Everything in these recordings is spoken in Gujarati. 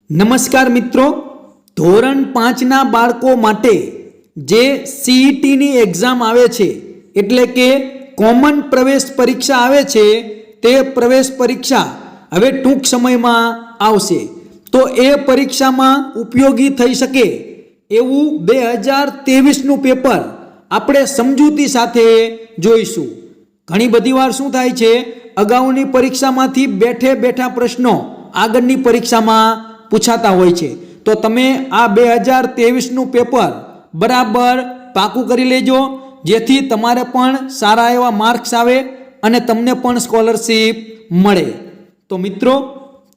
નમસ્કાર મિત્રો, ધોરણ 5ના બાળકો માટે જે સીઈટીની એક્ઝામ આવે છે એટલે કે કોમન પ્રવેશ પરીક્ષા આવે છે તે પ્રવેશ પરીક્ષા હવે ટૂંક સમયમાં આવશે। તો એ પરીક્ષામાં ઉપયોગી થઈ શકે એવું 2023નું પેપર આપણે સમજૂતી સાથે જોઈશું। ઘણી બધી વાર શું થાય છે, અગાઉની પરીક્ષામાંથી બેઠે બેઠા પ્રશ્નો આગળની પરીક્ષામાં પૂછાતા હોય છે। તો તમે આ 2023નું પેપર બરાબર પાકું કરી લેજો, જેથી તમારે પણ સારા એવા માર્ક્સ આવે અને તમને પણ સ્કોલરશિપ મળે। તો મિત્રો,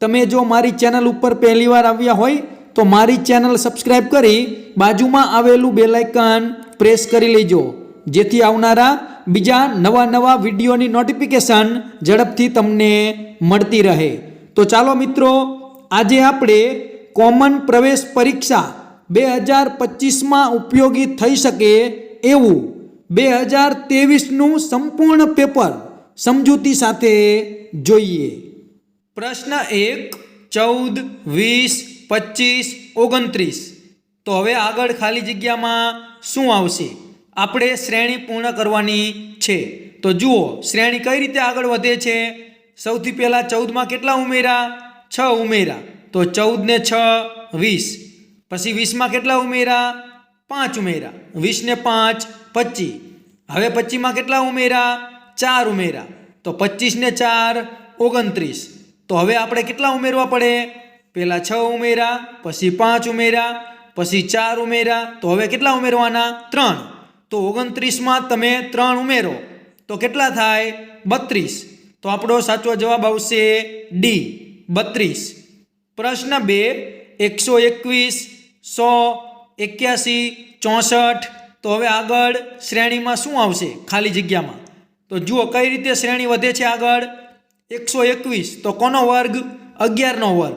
તમે જો મારી ચેનલ ઉપર પહેલીવાર આવ્યા હોય તો મારી ચેનલ સબસ્ક્રાઇબ કરી બાજુમાં આવેલું બેલ આઇકન પ્રેસ કરી લેજો, જેથી આવનારા બીજા નવા વિડીયોની નોટિફિકેશન ઝડપથી તમને મળતી રહે। તો ચાલો મિત્રો, આજે આપણે કોમન પ્રવેશ પરીક્ષા 2025માં ઉપયોગી થઈ શકે એવું 2023નું સંપૂર્ણ પેપર સમજૂતી સાથે જોઈએ। પ્રશ્ન 1, 14, 20, 25, 29। તો હવે આગળ ખાલી જગ્યામાં શું આવશે? આપણે શ્રેણી પૂર્ણ કરવાની છે। તો જુઓ, શ્રેણી કઈ રીતે આગળ વધે છે। સૌથી પહેલાં 14માં કેટલા ઉમેરા? 6 ઉમેરા, તો 14 ને 6 20। પછી 20માં કેટલા ઉમેરા? 5 ઉમેરા, 20 ને 5 25। હવે 25માં કેટલા ઉમેરા? 4 ઉમેરા, તો 25 ને 4 29। તો હવે આપણે કેટલા ઉમેરવા પડે? પહેલાં 6 ઉમેરા, પછી 5 ઉમેરા, પછી 4 ઉમેરા, તો હવે કેટલા ઉમેરવાના? 3। તો 29માં તમે 3 ઉમેરો તો કેટલા થાય? 32। તો આપણો સાચો જવાબ આવશે ડી, 32। પ્રશ્ન 2, 121, 100, 81, 64। તો હવે આગળ શ્રેણીમાં શું આવશે ખાલી જગ્યામાં? તો જુઓ કઈ રીતે શ્રેણી વધે છે આગળ। 121 તો કોનો વર્ગ? 11નો વર્ગ।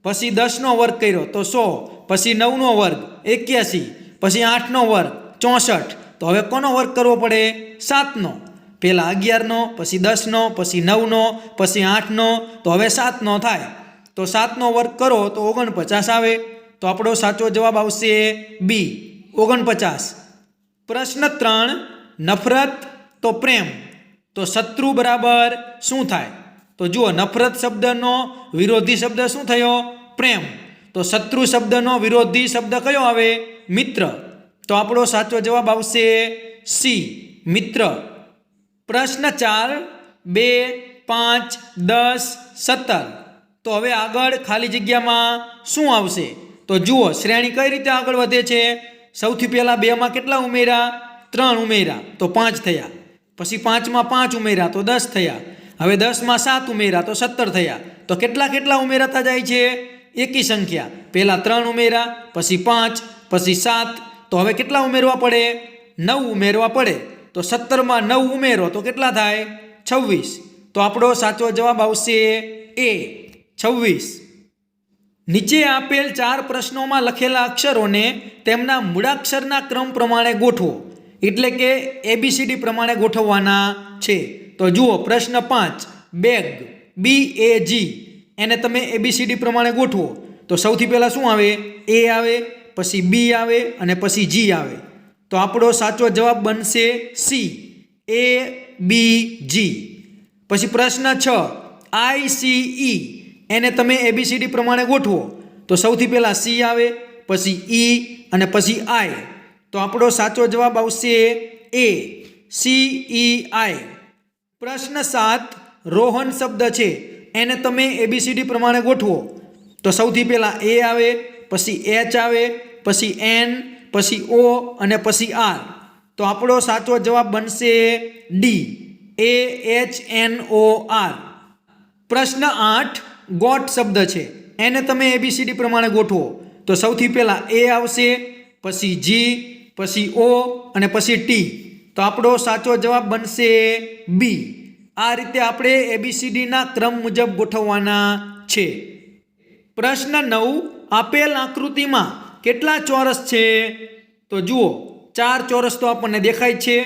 પછી 10નો વર્ગ કર્યો તો 100, પછી 9નો વર્ગ 81, પછી 8નો વર્ગ 64। તો હવે કોનો વર્ગ કરવો પડે? 7નો। પહેલાં 11નો, પછી 10નો, પછી 9નો, પછી 8નો, તો હવે 7નો થાય। તો 7નો વર્ગ કરો તો 49 આવે। તો આપણો સાચો જવાબ આવશે બી, 49। પ્રશ્ન 3, નફરત તો પ્રેમ તો શત્રુ બરાબર શું થાય? તો જુઓ, નફરત શબ્દનો વિરોધી શબ્દ શું થયો? પ્રેમ। તો શત્રુ શબ્દનો વિરોધી શબ્દ કયો આવે? મિત્ર। તો આપણો સાચો જવાબ આવશે સી, મિત્ર। પ્રશ્ન 4, 2, 5, 10, 17। તો હવે આગળ ખાલી જગ્યામાં શું આવશે? તો જુઓ, શ્રેણી કઈ રીતે આગળ વધે છે? સૌથી પહેલાં 2માં કેટલા ઉમેરા? 3 ઉમેરા, તો 5 થયા। પછી 5માં 5 ઉમેરા તો 10 થયા। હવે 10માં 7 ઉમેરા તો 17 થયા। તો કેટલા ઉમેરાતા જાય છે? એકી સંખ્યા। પહેલાં 3 ઉમેરા, પછી 5, પછી 7, તો હવે કેટલા ઉમેરવા પડે? 9 ઉમેરવા પડે। તો 17માં 9 ઉમેરો તો કેટલા થાય? 26। તો આપણો સાચો જવાબ આવશે એ, 26। નીચે આપેલ 4 પ્રશ્નોમાં લખેલા અક્ષરોને તેમના મૂળાક્ષરના ક્રમ પ્રમાણે ગોઠવો, એટલે કે ABCD પ્રમાણે ગોઠવવાના છે। તો જુઓ, પ્રશ્ન 5, બેગ, BAG, એને તમે ABCD પ્રમાણે ગોઠવો તો સૌથી પહેલાં શું આવે? A આવે, પછી B આવે અને પછી G આવે। તો આપણો સાચો જવાબ બનશે સી, ABG। પછી પ્રશ્ન 6, ICE, એને તમે ABCD પ્રમાણે ગોઠવો તો સૌથી પહેલાં C આવે, પછી E અને પછી I। તો આપણો સાચો જવાબ આવશે એ, CEI। પ્રશ્ન 7, રોહન શબ્દ છે એને તમે ABCD પ્રમાણે ગોઠવો તો સૌથી પહેલાં A આવે, પછી H આવે, પછી N, પછી O અને પછી R। તો આપણો સાચો જવાબ બનશે ડી, AHNOR। પ્રશ્ન 8, ગોટ શબ્દ છે એને તમે ABCD પ્રમાણે ગોઠવો તો સૌથી પહેલાં A આવશે, પછી G, પછી O અને પછી T। તો આપણો સાચો જવાબ બનશે બી। આ રીતે આપણે ABCDના ક્રમ મુજબ ગોઠવવાના છે। પ્રશ્ન 9, આપેલ આકૃતિમાં કેટલા ચોરસ છે? તો જુઓ, 4 ચોરસ તો આપણને દેખાય છે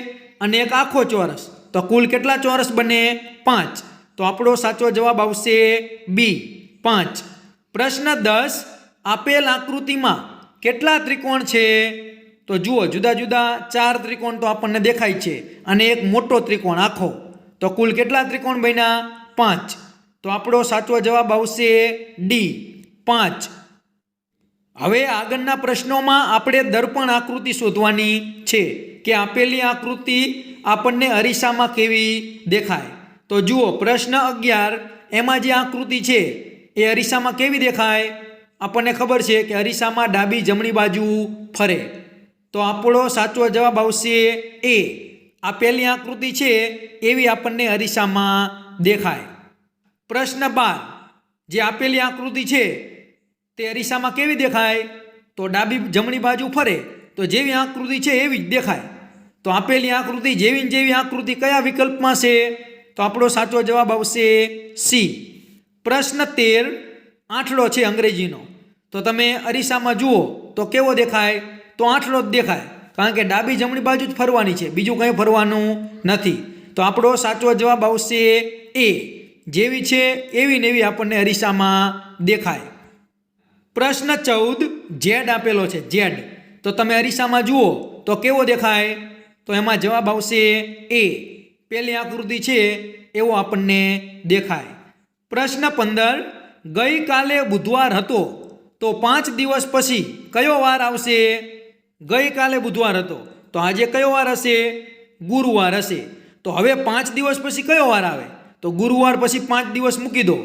અને એક આખો ચોરસ, તો કુલ કેટલા ચોરસ બને? 5। તો આપણો સાચો જવાબ આવશે બી, 5। પ્રશ્ન 10, આપેલ આકૃતિમાં કેટલા ત્રિકોણ છે? તો જુઓ, જુદા જુદા 4 ત્રિકોણ તો આપણને દેખાય છે અને એક મોટો ત્રિકોણ આખો. તો કુલ કેટલા ત્રિકોણ બન્યા? 5. તો આપણો સાચો જવાબ આવશે ડી, 5. હવે આગળના પ્રશ્નોમાં આપણે દર્પણ આકૃતિ શોધવાની છે કે આપેલી આકૃતિ આપણને અરીસામાં કેવી દેખાય. તો જુઓ, પ્રશ્ન 11 એમાં જે આકૃતિ છે એ અરીસામાં કેવી દેખાય? આપણને ખબર છે કે અરીસામાં ડાબી જમણી બાજુ ફરે. તો આપણો સાચો જવાબ આવશે એ. આપેલી આકૃતિ છે એવી આપણને અરીસામાં દેખાય. પ્રશ્ન 12, જે આપેલી આકૃતિ છે તે અરીસામાં કેવી દેખાય? તો ડાબી જમણી બાજુ ફરે તો જેવી આકૃતિ છે એવી જ દેખાય. તો આપેલી આકૃતિ જેવી જેવી આકૃતિ કયા વિકલ્પમાં છે? તો આપણો સાચો જવાબ આવશે સી. પ્રશ્ન 13, આંઠડો છે અંગ્રેજીનો. તો તમે અરીસામાં જુઓ તો કેવો દેખાય? તો આંઠડો જ દેખાય, કારણ કે ડાબી જમણી બાજુ જ ફરવાની છે, બીજું કંઈ ફરવાનું નથી. તો આપણો સાચો જવાબ આવશે એ. જેવી છે એવી ને એવી આપણને અરીસામાં દેખાય. પ્રશ્ન 14, ઝેડ આપેલો છે, ઝેડ. તો તમે અરીસામાં જુઓ તો કેવો દેખાય? તો એમાં જવાબ આવશે એ. પહેલી આકૃતિ છે એવો આપણને દેખાય. પ્રશ્ન 15, ગઈકાલે બુધવાર હતો તો 5 દિવસ પછી કયો વાર આવશે? ગઈકાલે બુધવાર હતો તો આજે કયો વાર હશે? ગુરુવાર હશે. તો હવે 5 દિવસ પછી કયો વાર આવે? તો ગુરુવાર પછી 5 દિવસ મૂકી દો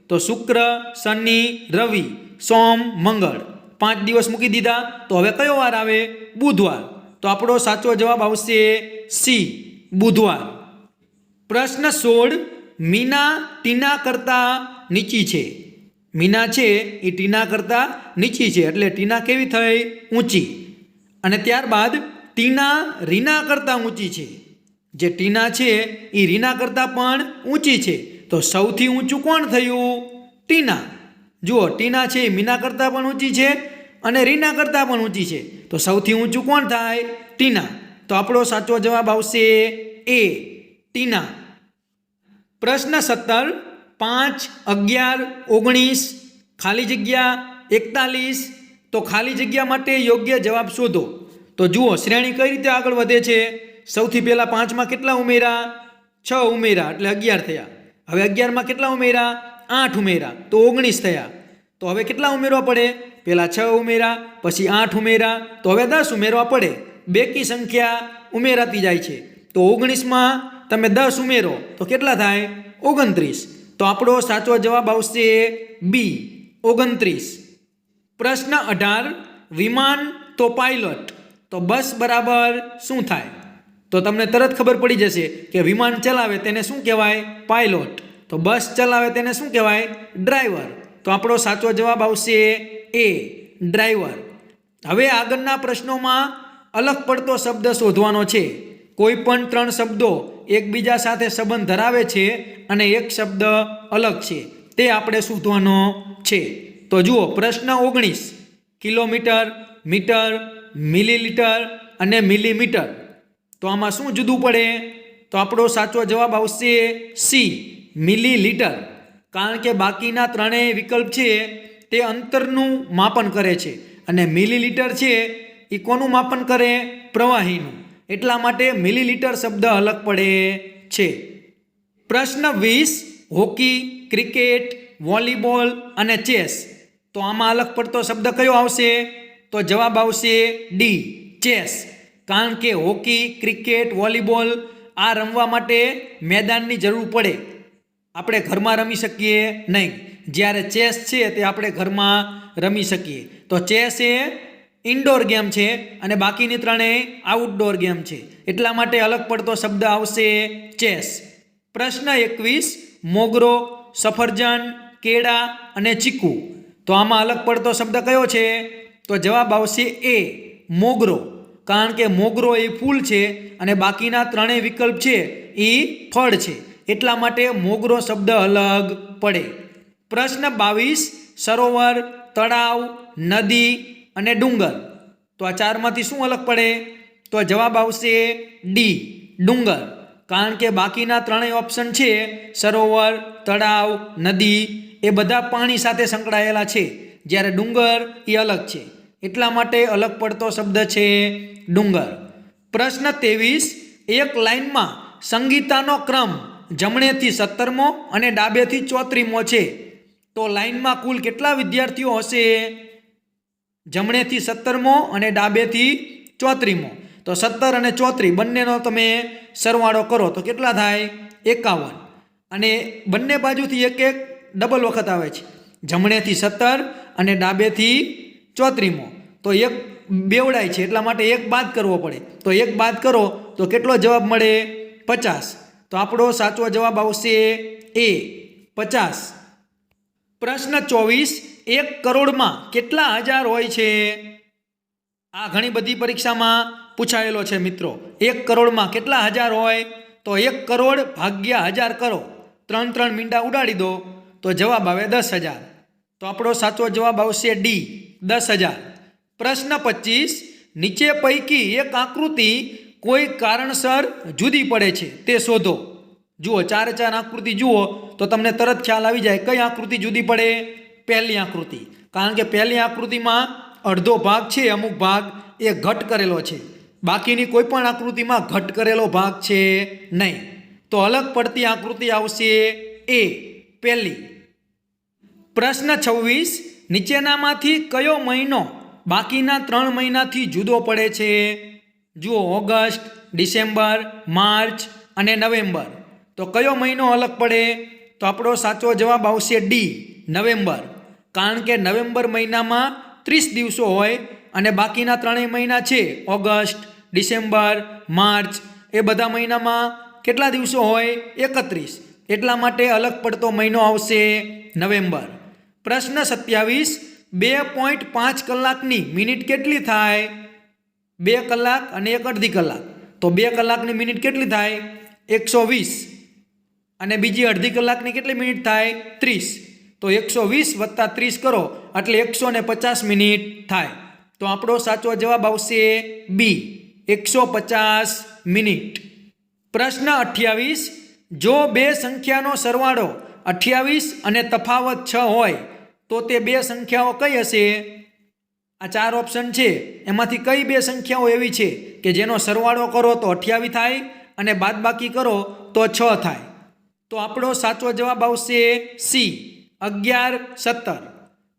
તો શુક્ર, શનિ, રવિ, સોમ, મંગળ. 5 દિવસ મૂકી દીધા તો હવે કયો વાર આવે? બુધવાર. તો આપણો સાચો જવાબ આવશે સી, બુધવાર. પ્રશ્ન 16, મીના ટીના કરતાં નીચી છે. મીના છે એ ટીના કરતાં નીચી છે, એટલે ટીના કેવી થઈ? ઊંચી. અને ત્યારબાદ ટીના રીના કરતાં ઊંચી છે. જે ટીના છે એ રીના કરતાં પણ ઊંચી છે. તો સૌથી ઊંચું કોણ થયું? ટીના. જુઓ, ટીના છે એ મીના કરતાં પણ ઊંચી છે અને રીના કરતાં પણ ઊંચી છે. તો સૌથી ઊંચું કોણ થાય? ટીના. તો આપણો સાચો જવાબ આવશે એ, ટીના. પ્રશ્ન 17, 5, 11, 19, ખાલી જગ્યા 41. તો ખાલી જગ્યા માટે યોગ્ય જવાબ શોધો. તો જુઓ, શ્રેણી કઈ રીતે આગળ વધે છે? સૌથી પહેલાં 5માં કેટલા ઉમેરા? 6 ઉમેરા એટલે 11 થયા. હવે 11માં કેટલા ઉમેરા? 8 ઉમેરા તો 19 થયા. તો હવે કેટલા ઉમેરવા પડે? પહેલાં 6 ઉમેરા, પછી 8 ઉમેરા, તો હવે 10 ઉમેરવા પડે. બેકી સંખ્યા ઉમેરાતી જાય છે. તો 19માં તમે 10 ઉમેરો તો કેટલા થાય? 29. તો આપણો સાચો જવાબ આવશે બી, 29. પ્રશ્ન 18, વિમાન તો પાયલોટ તો બસ બરાબર શું થાય? તો તમને તરત ખબર પડી જશે કે વિમાન ચલાવે તેને શું કહેવાય? પાયલોટ. તો બસ ચલાવે તેને શું કહેવાય? ડ્રાઈવર. તો આપણો સાચો જવાબ આવશે એ, ડ્રાઈવર. હવે આગળના પ્રશ્નોમાં અલગ પડતો શબ્દ શોધવાનો છે. કોઈ પણ 3 શબ્દો એકબીજા સાથે સંબંધ ધરાવે છે અને એક શબ્દ અલગ છે, તે આપણે શોધવાનો છે. તો જુઓ, પ્રશ્ન 19, કિલોમીટર, મીટર, મિલીલીટર અને મિલીમીટર. તો આમાં શું જુદું પડે? તો આપણો સાચો જવાબ આવશે સી, મિલીલીટર. કારણ કે બાકીના 3 વિકલ્પ છે તે અંતરનું માપન કરે છે અને મિલીલીટર છે એ કોનું માપન કરે? પ્રવાહીનું. એટલા માટે મિલીલીટર શબ્દ અલગ પડે છે. પ્રશ્ન 20, હોકી, ક્રિકેટ, વોલીબોલ અને ચેસ. તો આમાં અલગ પડતો શબ્દ કયો આવશે? તો જવાબ આવશે ડી, ચેસ. કારણ કે હોકી, ક્રિકેટ, વોલીબોલ આ રમવા માટે મેદાનની જરૂર પડે. આપણે ઘરમાં રમી શકીએ નહીં. જ્યારે ચેસ છે તે આપણે ઘરમાં રમી શકીએ. તો ચેસ એ ઇન્ડોર ગેમ છે અને બાકીની 3 આઉટડોર ગેમ છે. એટલા માટે અલગ પડતો શબ્દ આવશે ચેસ. પ્રશ્ન 21, મોગરો, સફરજન, કેળા અને ચીકુ. તો આમાં અલગ પડતો શબ્દ કયો છે? તો જવાબ આવશે એ, મોગરો. કારણ કે મોગરો એ ફૂલ છે અને બાકીના 3 વિકલ્પ છે એ ફળ છે. એટલા માટે મોગરો શબ્દ અલગ પડે. પ્રશ્ન 22, સરોવર, તળાવ, નદી અને ડુંગર. તો આ 4માંથી શું અલગ પડે? તો જવાબ આવશે ડી, ડુંગર. કારણ કે બાકીના 3 ઓપ્શન છે સરોવર, તળાવ, નદી એ બધા પાણી સાથે સંકળાયેલા છે. જ્યારે ડુંગર એ અલગ છે, એટલા માટે અલગ પડતો શબ્દ છે ડુંગર. પ્રશ્ન 23, એક લાઇનમાં સંગીતાનો ક્રમ જમણેથી 17મો અને ડાબેથી 34મો છે, તો લાઇનમાં કુલ કેટલા વિદ્યાર્થીઓ હશે? જમણેથી 17મો અને ડાબેથી 34મો. તો 17 અને 34 બંનેનો તમે સરવાળો કરો તો કેટલા થાય? 51. અને બંને બાજુથી એક એક ડબલ વખત આવે છે, જમણેથી 17 અને ડાબેથી 34મો. તો એક બેવડાય છે એટલા માટે એક બાદ કરવો પડે, તો એક બાદ કરો તો કેટલો જવાબ મળે? 50. તો આપણો સાચો જવાબ આવશે એ 50. પ્રશ્ન 24, 1 કરોડમાં કેટલા હજાર હોય છે? આ ઘણી બધી પરીક્ષામાં પૂછાયેલો છે મિત્રો. 1 કરોડમાં કેટલા હજાર હોય? તો 1 કરોડ ભાગ્યા 1000 કરો, 3 મીંડા ઉડાડી દો તો જવાબ આવે 10,000. તો આપણો સાચો જવાબ આવશે ડી 10,000. પ્રશ્ન 25, નીચે પૈકી એક આકૃતિ કોઈ કારણસર જુદી પડે છે તે શોધો. જુઓ, 4 આકૃતિ જુઓ તો તમને તરત ખ્યાલ આવી જાય કઈ આકૃતિ જુદી પડે. પહેલી આકૃતિ, કારણ કે પહેલી આકૃતિમાં અડધો ભાગ છે, અમુક ભાગ એ ઘટ કરેલો છે, બાકીની કોઈ પણ આકૃતિમાં ઘટ કરેલો ભાગ છે નહીં. તો અલગ પડતી આકૃતિ આવશે એ પહેલી. પ્રશ્ન 26, નીચેનામાંથી કયો મહિનો બાકીના 3 મહિનાથી જુદો પડે છે? જુઓ, ઓગસ્ટ, ડિસેમ્બર, માર્ચ અને નવેમ્બર. તો કયો મહિનો અલગ પડે? તો આપણો સાચો જવાબ આવશે ડી નવેમ્બર, કારણ કે નવેમ્બર મહિનામાં 30 દિવસો હોય અને બાકીના 3 મહિના છે ઓગસ્ટ, ડિસેમ્બર, માર્ચ, એ બધા મહિનામાં કેટલા દિવસો હોય? 31. એટલા માટે અલગ પડતો મહિનો આવશે નવેમ્બર. પ્રશ્ન 27, 2.5 કલાકની મિનિટ કેટલી થાય? 2 કલાક અને 1 અડધી કલાક. તો 2 કલાકની મિનિટ કેટલી થાય? 120. અને બીજી અડધી કલાકની કેટલી મિનિટ થાય? 30. તો 120 વત્તા 30 કરો એટલે 150 મિનિટ થાય. તો આપણો સાચો જવાબ આવશે બી 150 મિનિટ. પ્રશ્ન 28, જો બે સંખ્યાનો સરવાળો 28 અને તફાવત 6 હોય તો તે બે સંખ્યાઓ કઈ હશે? આ 4 ઓપ્શન છે, એમાંથી કઈ બે સંખ્યાઓ એવી છે કે જેનો સરવાળો કરો તો 28 થાય અને બાદબાકી કરો તો 6 થાય? તો આપણો સાચો જવાબ આવશે સી 11, 17.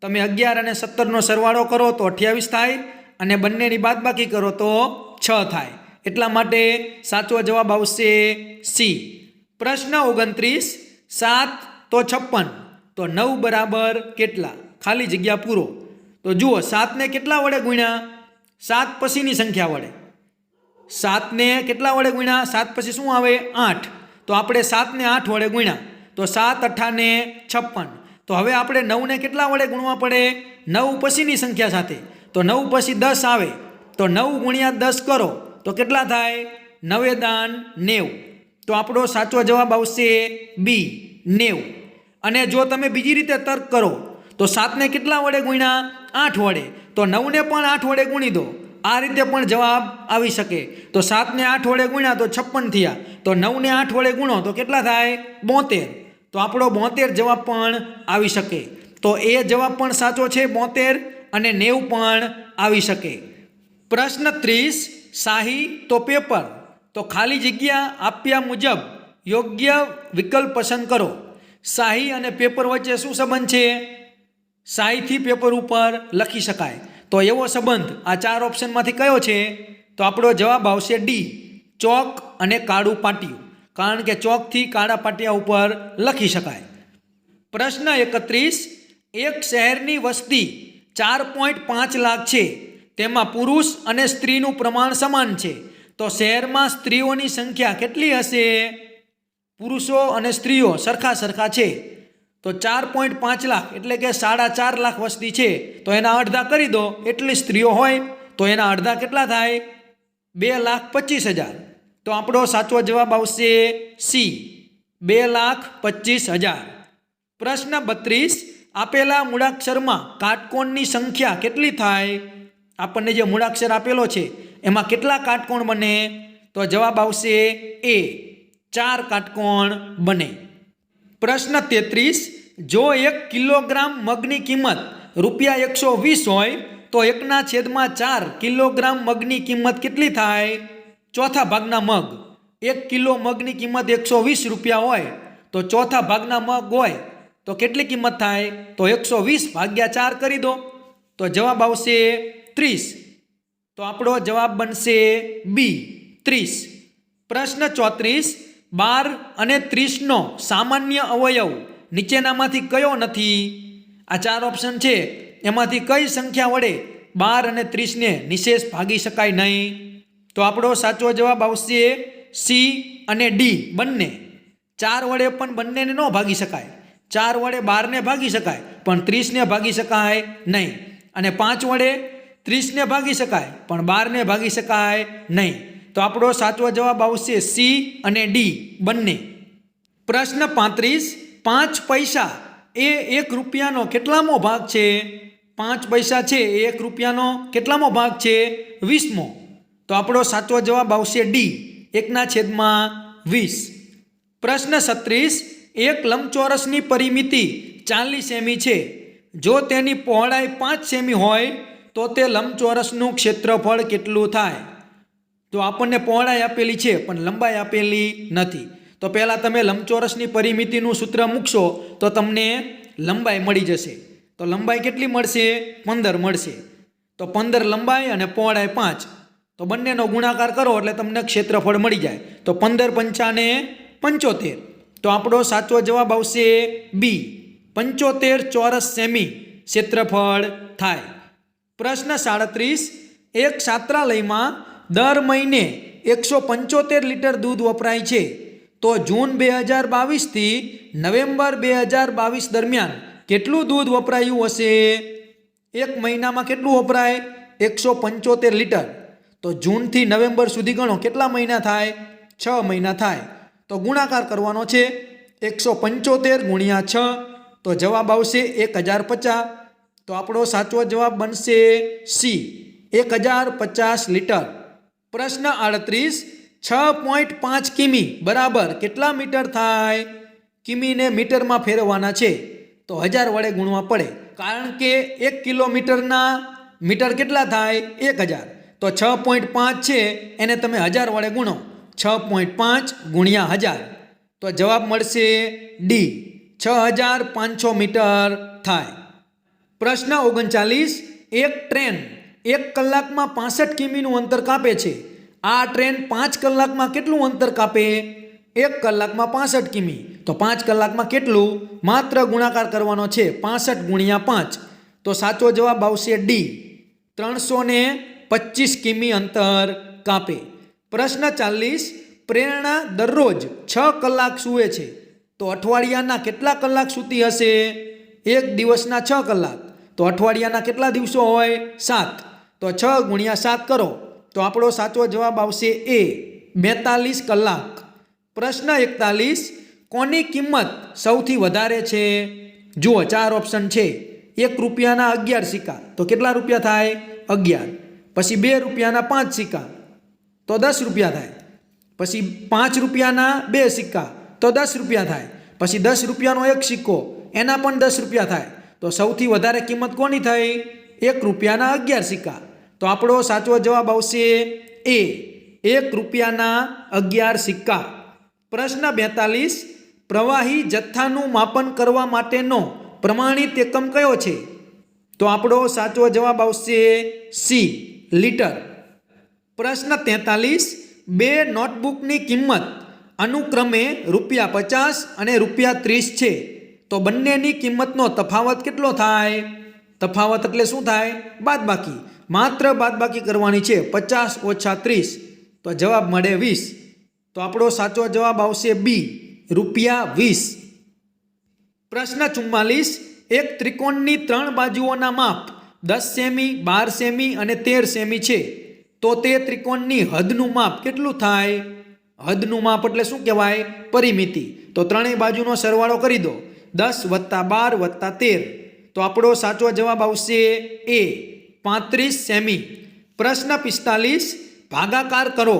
તમે 11 અને 17નો સરવાળો કરો તો 28 થાય અને બંનેની બાદબાકી કરો તો 6 થાય. એટલા માટે સાચો જવાબ આવશે સી. પ્રશ્ન 29, 7 તો 56, તો 9 બરાબર કેટલા? ખાલી જગ્યા પૂરો. તો જુઓ, 7ને કેટલા વડે ગુણ્યા? 7 પછીની સંખ્યા વડે. 7ને કેટલા વડે ગુણ્યા? 7 પછી શું આવે? 8. તો આપણે 7ને 8 વડે ગુણ્યા તો 7 અઠાને 56. તો હવે આપણે 9ને કેટલા વડે ગુણવા પડે? 9 પછીની સંખ્યા સાથે. તો 9 પછી 10 આવે તો 9 ગુણ્યા 10 કરો તો કેટલા થાય? 9 દાન 90. તો આપણો સાચો જવાબ આવશે બી 90. અને જો તમે બીજી રીતે તર્ક કરો તો 7ને કેટલા વડે ગુણ્યા? 8 વડે. તો 9ને પણ 8 વડે ગુણી દો. આ રીતે પણ જવાબ આવી શકે. તો 7ને 8 વડે ગુણ્યા તો 56 થયા. તો 9ને 8 વડે ગુણો તો કેટલા થાય? 72. તો આપણો 72 જવાબ પણ આવી શકે. તો એ જવાબ પણ સાચો છે 72 અને 90 પણ આવી શકે. પ્રશ્ન 30, શાહી તો પેપર, તો ખાલી જગ્યા આપ્યા મુજબ યોગ્ય વિકલ્પ પસંદ કરો. શાહી અને પેપર વચ્ચે શું સંબંધ છે? શાહીથી પેપર ઉપર લખી શકાય. તો એવો સંબંધ આ 4 ઓપ્શનમાંથી કયો છે? તો આપણો જવાબ આવશે ડી ચોક અને કાળું પાટિયું, કારણ કે ચોકથી કાળા પાટિયા ઉપર લખી શકાય. પ્રશ્ન 31, એક શહેરની વસ્તી 4.5 લાખ છે, તેમાં પુરુષ અને સ્ત્રીનું પ્રમાણ સમાન છે, તો શહેરમાં સ્ત્રીઓની સંખ્યા કેટલી હશે? પુરુષો અને સ્ત્રીઓ સરખા છે, તો 4.5 લાખ એટલે કે 4.5 લાખ વસ્તી છે, તો એના અડધા કરી દો એટલી સ્ત્રીઓ હોય તો એના અડધા કેટલા થાય? 2,25,000. તો આપણો સાચો જવાબ આવશે સી 2,25,000. પ્રશ્ન 32, આપેલા મૂળાક્ષરમાં કાટકોણની સંખ્યા કેટલી થાય? આપણને જે મૂળાક્ષર આપેલો છે એમાં કેટલા કાટકોણ બને? તો જવાબ આવશે એ 4 કાટકોણ બને. પ્રશ્ન 33, જો 1 કિલોગ્રામ મગની કિંમત ₹120 હોય તો 1/4 કિલોગ્રામ મગની કિંમત કેટલી થાય? ચોથા ભાગના મગ. 1 કિલો મગની કિંમત ₹120 હોય તો ચોથા ભાગના મગ હોય તો કેટલી કિંમત થાય? તો 120/4 કરી દો તો જવાબ આવશે 30. તો આપણો જવાબ બનશે બી 30. પ્રશ્ન 34. 12 અને 30નો સામાન્ય અવયવ નીચેનામાંથી કયો નથી? આ 4 ઓપ્શન છે, એમાંથી કઈ સંખ્યા વડે 12 અને 30ને નિશેષ ભાગી શકાય નહીં? તો આપણો સાચો જવાબ આવશે સી અને ડી બંને. 4 વડે પણ બંનેને ન ભાગી શકાય. 4 વડે 12ને ભાગી શકાય પણ 30ને ભાગી શકાય નહીં. અને 5 વડે 30ને ભાગી શકાય પણ 12ને ભાગી શકાય નહીં. તો આપણો સાચો જવાબ આવશે સી અને ડી બંને. પ્રશ્ન 35. 5 પૈસા એ ₹1નો કેટલામો ભાગ છે? 5 પૈસા છે એ ₹1નો કેટલામો ભાગ છે? 20મો. તો આપણો સાચો જવાબ આવશે ડી 1/20. પ્રશ્ન 36. એક લંબચોરસની પરિમિતિ 40 સેમી છે. જો તેની પહોળાઈ 5 સેમી હોય તો તે લંબચોરસનું ક્ષેત્રફળ કેટલું થાય? તો આપણને પહોળાઈ આપેલી છે પણ લંબાઈ આપેલી નથી. તો પહેલાં તમે લંબચોરસની પરિમિતિનું સૂત્ર મૂકશો તો તમને લંબાઈ મળી જશે. તો લંબાઈ કેટલી મળશે? 15 મળશે. તો 15 લંબાઈ અને પહોળાઈ 5. તો બંનેનો ગુણાકાર કરો એટલે તમને ક્ષેત્રફળ મળી જાય. તો 15 × 5 = 75. તો આપણો સાચો જવાબ આવશે બી 75 ચોરસ સેમી ક્ષેત્રફળ થાય. પ્રશ્ન 37. એક છાત્રાલયમાં દર મહિને 175 લીટર દૂધ વપરાય છે. તો જૂન 2022 થી નવેમ્બર 2022 દરમિયાન કેટલું દૂધ વપરાયું હશે? એક મહિનામાં કેટલું વપરાય? 175 લીટર. તો જૂનથી નવેમ્બર સુધી ગણો કેટલા મહિના થાય? 6 મહિના થાય. તો ગુણાકાર કરવાનો છે 175 × 6. તો જવાબ આવશે 1050. તો આપણો સાચો જવાબ બનશે સી 1050 લીટર. પ્રશ્ન 38. 6.5 કિમી બરાબર કેટલા મીટર થાય? કિમીને મીટરમાં ફેરવવાના છે તો 1000 વડે ગુણવા પડે. કારણ કે 1 કિલોમીટરના મીટર કેટલા થાય? 1000. તો 6.5 છે એને તમે 1000 વડે ગુણો. 6.5 × 1000. તો જવાબ મળશે ડી 6500 મીટર થાય. પ્રશ્ન 39. એક ટ્રેન 1 કલાકમાં 65 કિમીનું અંતર કાપે છે. આ ટ્રેન 5 કલાકમાં કેટલું અંતર કાપે? 1 કલાકમાં 65 કિમી. તો 5 કલાકમાં કેટલું? માત્ર ગુણાકાર કરવાનો છે 65 × 5. તો સાચો જવાબ આવશે ડી 325 કિમી અંતર કાપે. પ્રશ્ન 40. પ્રેરણા દરરોજ 6 કલાક સૂવે છે. તો અઠવાડિયાના કેટલા કલાક સૂતી હશે? એક દિવસના 6 કલાક. તો અઠવાડિયાના કેટલા દિવસો હોય? 7. તો 6 × 7 કરો તો આપણો સાચો જવાબ આવશે એ 42 કલાક. પ્રશ્ન 41. કોની કિંમત સૌથી વધારે છે? જુઓ 4 ઓપ્શન છે. ₹1ના 11 સિક્કા તો કેટલા રૂપિયા થાય? 11. પછી ₹2ના 5 સિક્કા તો ₹10 થાય. પછી ₹5ના 2 સિક્કા તો ₹10 થાય. પછી ₹10નો એક સિક્કો એના પણ ₹10 થાય. તો સૌથી વધારે કિંમત કોની થઈ? ₹1ના 11 સિક્કા. તો આપણો સાચો જવાબ આવશે એ ₹1ના 11 સિક્કા. પ્રશ્ન 42. પ્રવાહી જથ્થાનું માપન કરવા માટેનો પ્રમાણિત એકમ કયો છે? તો આપણો સાચો જવાબ આવશે સી લીટર. પ્રશ્ન 43. 2 નોટબુકની કિંમત અનુક્રમે ₹50 અને ₹30 છે. તો બંનેની કિંમતનો તફાવત કેટલો થાય? તફાવત એટલે શું થાય? બાદબાકી. માત્ર બાદબાકી કરવાની છે 50 - 30. તો જવાબ મળે 20. તો આપણો સાચો જવાબ આવશે બી ₹20. પ્રશ્ન 44. એક ત્રિકોણની 3 બાજુઓના માપ 10 સેમી, 12 સેમી અને 13 સેમી છે. તો તે ત્રિકોણની હદનું માપ કેટલું થાય? હદનું માપ એટલે શું કહેવાય? પરિમિતિ. તો ત્રણેય બાજુનો સરવાળો કરી દો 10 + 12 + 13. તો આપણો સાચો જવાબ આવશે એ 35 સેમી. પ્રશ્ન 45. ભાગાકાર કરો.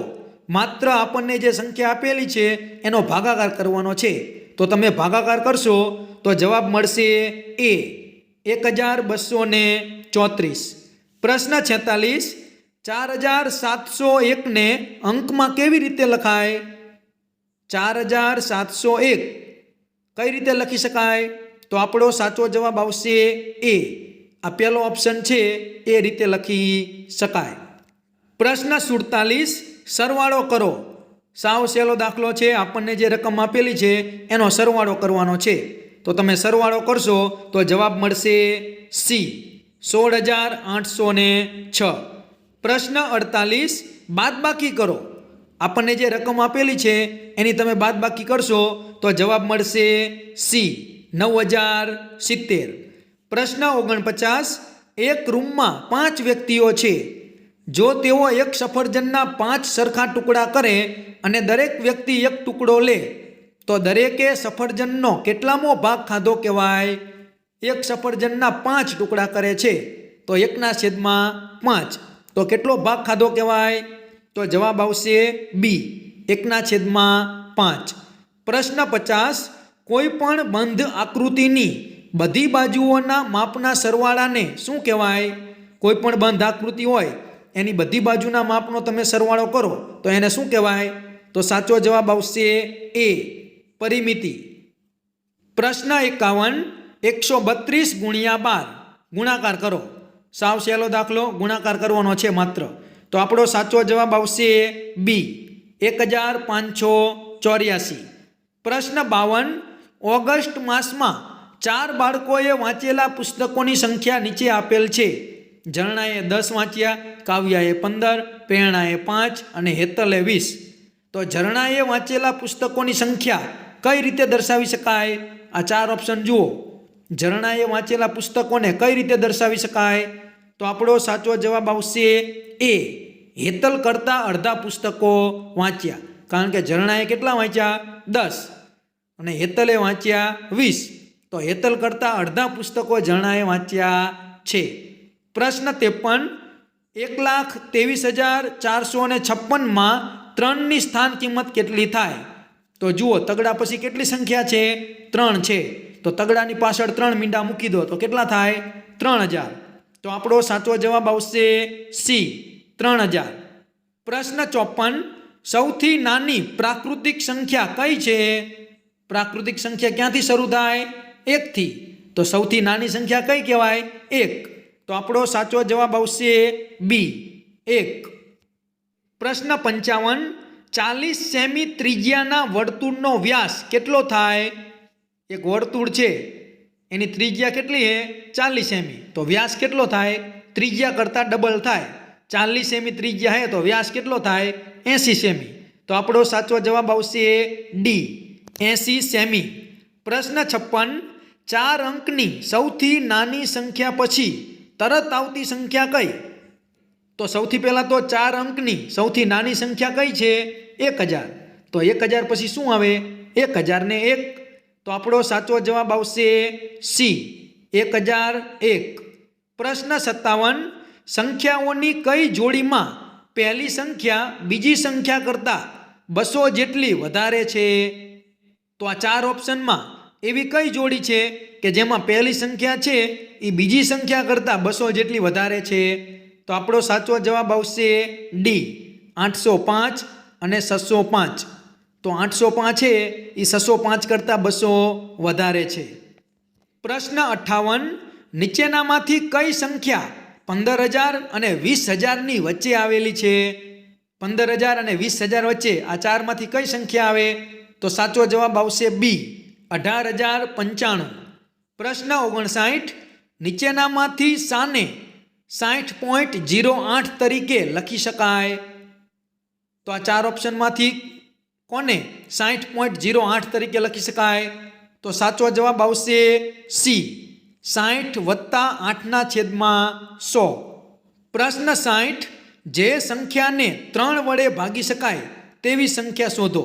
માત્ર આપણને જે સંખ્યા આપેલી છે એનો ભાગાકાર કરવાનો છે. તો તમે ભાગાકાર કરશો તો જવાબ મળશે એ 1234. પ્રશ્ન 46. 4701 ને અંકમાં કેવી રીતે લખાય? 4701 કઈ રીતે લખી શકાય? તો આપણો સાચો જવાબ આવશે એ. આ પહેલો ઓપ્શન છે, એ રીતે લખી શકાય. પ્રશ્ન 47. સરવાળો કરો. સાવ સહેલો દાખલો છે. આપણને જે રકમ આપેલી છે એનો સરવાળો કરવાનો છે. તો તમે સરવાળો કરશો તો જવાબ મળશે સી, 16,806. પ્રશ્ન 48. બાદબાકી કરો. આપણને જે રકમ આપેલી છે એની તમે બાદબાકી કરશો તો જવાબ મળશે સી, 9,070. પ્રશ્ન 49. એક રૂમમાં 5 વ્યક્તિઓ છે. જો તેઓ એક સફરજનના 5 સરખા ટુકડા કરે અને દરેક વ્યક્તિ એક ટુકડો લે તો દરેકે સફરજનનો કેટલામો ભાગ ખાધો કહેવાય? એક સફરજનના 5 ટુકડા કરે છે તો 1/5. તો કેટલો ભાગ ખાધો કહેવાય? તો જવાબ આવશે બી, 1/5. પ્રશ્ન 50. કોઈ પણ બંધ આકૃતિની બધી બાજુઓના માપના સરવાળાને શું કહેવાય? કોઈ પણ બંધ આકૃતિ હોય એની બધી બાજુના માપનો તમે સરવાળો કરો તો એને શું કહેવાય? તો સાચો જવાબ આવશે એ, પરિમિતિ. પ્રશ્ન 51. 132 × 12 ગુણાકાર કરો. સાવ સહેલો દાખલો, ગુણાકાર કરવાનો છે માત્ર. તો આપણો સાચો જવાબ આવશે બી, 1584. પ્રશ્ન 52. ઓગસ્ટ માસમાં 4 બાળકોએ વાંચેલા પુસ્તકોની સંખ્યા નીચે આપેલ છે. ઝરણાએ 10 વાંચ્યા, કાવ્યાએ 15, પ્રેરણાએ 5 અને હેતલે 20. તો ઝરણાએ વાંચેલા પુસ્તકોની સંખ્યા કઈ રીતે દર્શાવી શકાય? આ 4 ઓપ્શન જુઓ. ઝરણાએ વાંચેલા પુસ્તકોને કઈ રીતે દર્શાવી શકાય? તો આપણો સાચો જવાબ આવશે એ, હેતલ કરતાં અડધા પુસ્તકો વાંચ્યા. કારણ કે ઝરણાએ કેટલા વાંચ્યા? 10 અને હેતલે વાંચ્યા 20. તો હેતલ કરતાં અડધા પુસ્તકો ઝરણાએ વાંચ્યા છે. પ્રશ્ન 53. 1,23,456 3ની સ્થાન કિંમત કેટલી થાય? તો જુઓ, તગડા પછી કેટલી સંખ્યા છે? 3 છે. તો તગડાની પાછળ 3 મીંડા મૂકી દો તો કેટલા થાય? 3,000. તો આપણો સાચો જવાબ આવશે સી, 3,000. પ્રશ્ન 54. સૌથી નાની પ્રાકૃતિક સંખ્યા કઈ છે? પ્રાકૃતિક સંખ્યા ક્યાંથી શરૂ થાય? 1 થી. તો સૌથી નાની સંખ્યા કઈ કહેવાય? 1. તો આપણો સાચો જવાબ આવશે બી, 1. પ્રશ્ન 55. 40 સેમી ત્રિજ્યાના વર્તુળનો વ્યાસ કેટલો થાય? એક વર્તુળ છે એની ત્રિજ્યા કેટલી છે? 40 સેમી. તો વ્યાસ કેટલો થાય? ત્રિજ્યા કરતાં ડબલ થાય. 40 સેમી ત્રિજ્યા છે તો વ્યાસ કેટલો થાય? 80 સેમી. તો આપણો સાચો જવાબ આવશે ડી, 80 સેમી. પ્રશ્ન 56. 4 અંકની સૌથી નાની સંખ્યા પછી તરત આવતી સંખ્યા કઈ? તો સૌથી પહેલાં તો 4 અંકની સૌથી નાની સંખ્યા કઈ છે? 1000. તો 1000 પછી શું આવે? 1000 ને 1. તો આપણો સાચો જવાબ આવશે સી, 1001. પ્રશ્ન 57. સંખ્યાઓની કઈ જોડીમાં પહેલી સંખ્યા બીજી સંખ્યા કરતાં 200 જેટલી વધારે છે? તો આ 4 ઓપ્શનમાં એવી કઈ જોડી છે કે જેમાં પહેલી સંખ્યા છે એ બીજી સંખ્યા કરતાં 200 જેટલી વધારે છે? તો આપણો સાચો જવાબ આવશે ડી, 805 અને 605. તો 805 છે એ 605 કરતાં 200 વધારે છે. પ્રશ્ન 58. નીચેનામાંથી કઈ સંખ્યા 15,000 અને 20,000ની વચ્ચે આવેલી છે? 15,000 અને 20,000 વચ્ચે આ 4માંથી કઈ સંખ્યા આવે? તો સાચો જવાબ આવશે બી, 18,095. પ્રશ્ન 59. નીચેનામાંથી શાને 60.08 તરીકે લખી શકાય? તો આ 4 ઓપ્શનમાંથી કોને 60.08 તરીકે લખી શકાય? તો સાચો જવાબ આવશે સી, 60 + 8/100. પ્રશ્ન 60. જે સંખ્યાને 3 વડે ભાગી શકાય તેવી સંખ્યા શોધો.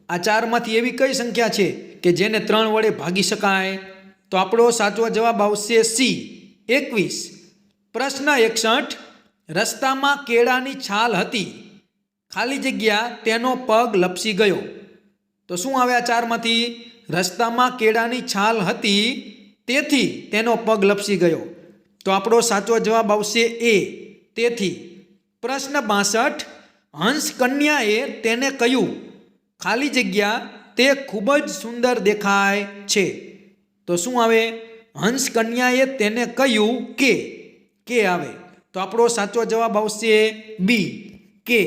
આ 4માંથી એવી કઈ સંખ્યા છે કે જેને 3 વડે ભાગી શકાય? તો આપણો સાચો જવાબ આવશે સી, 21. પ્રશ્ન 61. રસ્તામાં કેળાની છાલ હતી, ખાલી જગ્યા તેનો પગ લપસી ગયો. તો શું આવે આ 4માંથી? રસ્તામાં કેળાની છાલ હતી, તેથી તેનો પગ લપસી ગયો. તો આપણો સાચો જવાબ આવશે એ, તેથી. પ્રશ્ન 62, હંસ કન્યાએ તેને કહ્યું, ખાલી જગ્યા, તે ખૂબ જ સુંદર દેખાય છે. તો શું આવે? હંસ કન્યાએ તેને કહ્યું કે આવે. તો આપણો સાચો જવાબ આવશે બી, કે.